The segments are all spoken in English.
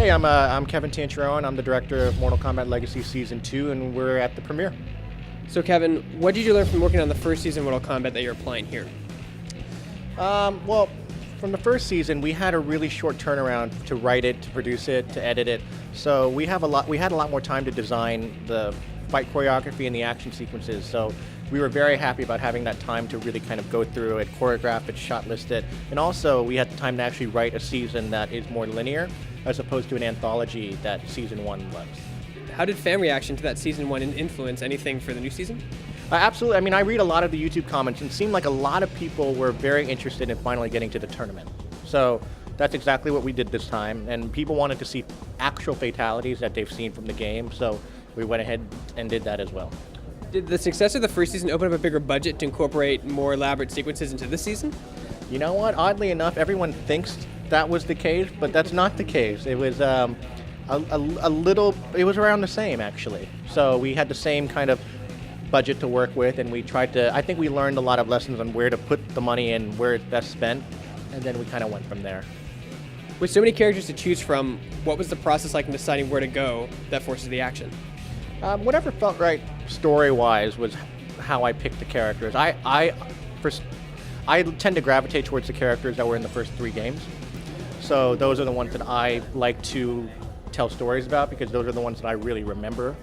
Hey, I'm Kevin Tancharoen. I'm the director of Mortal Kombat Legacy Season 2, and we're at the premiere. So Kevin, what did you learn from working on the first season of Mortal Kombat that you're applying here? Well, from the first season, we had a really short turnaround to write it, to produce it, to edit it. So we had a lot more time to design the fight choreography and the action sequences. So we were very happy about having that time to really kind of go through it, choreograph it, shot list it. And also, we had the time to actually write a season that is more linear, as opposed to an anthology that Season 1 was. How did fan reaction to that Season 1 influence anything for the new season? Absolutely. I mean, I read a lot of the YouTube comments, and it seemed like a lot of people were very interested in finally getting to the tournament. So that's exactly what we did this time, and people wanted to see actual fatalities that they've seen from the game, so we went ahead and did that as well. Did the success of the first season open up a bigger budget to incorporate more elaborate sequences into this season? You know what? Oddly enough, everyone thinks that was the case, but that's not the case. It was a little. It was around the same, actually. So we had the same kind of budget to work with, and we tried to. I think we learned a lot of lessons on where to put the money and where it's best spent, and then we kind of went from there. With so many characters to choose from, what was the process like in deciding where to go that forces the action? Whatever felt right story-wise was how I picked the characters. I tend to gravitate towards the characters that were in the first 3 games. So those are the ones that I like to tell stories about, because those are the ones that I really remember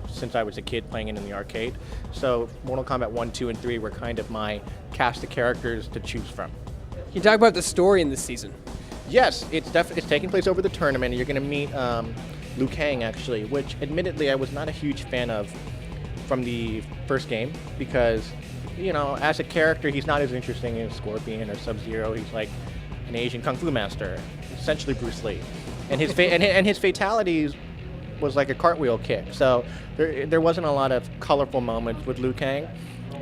since I was a kid playing it in the arcade. So Mortal Kombat 1, 2, and 3 were kind of my cast of characters to choose from. Can you talk about the story in this season? Yes, it's taking place over the tournament. You're going to meet Liu Kang, actually, which admittedly I was not a huge fan of from the first game, because, you know, as a character, he's not as interesting as Scorpion or Sub-Zero. He's like an Asian kung fu master, essentially Bruce Lee, and his his fatalities was like a cartwheel kick. So there wasn't a lot of colorful moments with Liu Kang.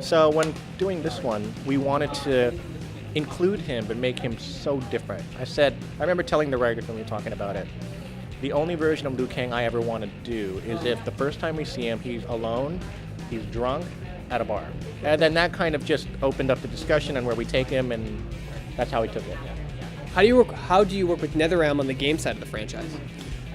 So when doing this one, we wanted to include him but make him so different. I remember telling the writers when we were talking about it, the only version of Liu Kang I ever want to do is if the first time we see him, he's alone, he's drunk, at a bar. And then that kind of just opened up the discussion on where we take him, and that's how we took it. How do you work with NetherRealm on the game side of the franchise?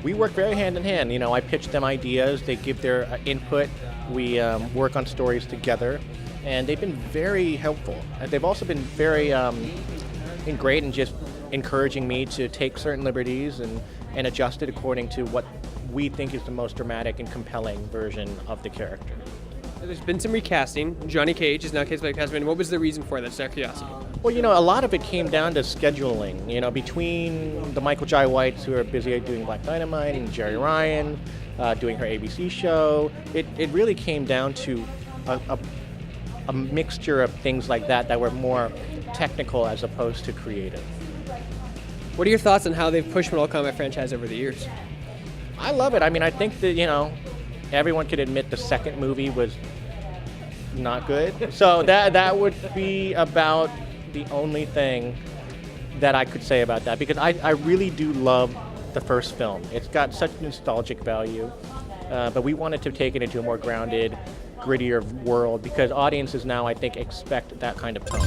We work very hand in hand. You know, I pitch them ideas, they give their input, we work on stories together, and they've been very helpful. They've also been very great in just encouraging me to take certain liberties and adjust it according to what we think is the most dramatic and compelling version of the character. There's been some recasting. Johnny Cage is now cast by Casman. What was the reason for that? Just out of curiosity. Well, you know, a lot of it came down to scheduling. You know, between the Michael Jai Whites, who are busy doing Black Dynamite, and Jerry Ryan doing her ABC show, it really came down to a mixture of things like that were more technical as opposed to creative. What are your thoughts on how they've pushed Mortal Kombat franchise over the years? I love it. I mean, I think that, you know, everyone could admit the second movie was not good. So that would be about the only thing that I could say about that, because I really do love the first film. It's got such nostalgic value, but we wanted to take it into a more grounded, grittier world, because audiences now, I think, expect that kind of tone.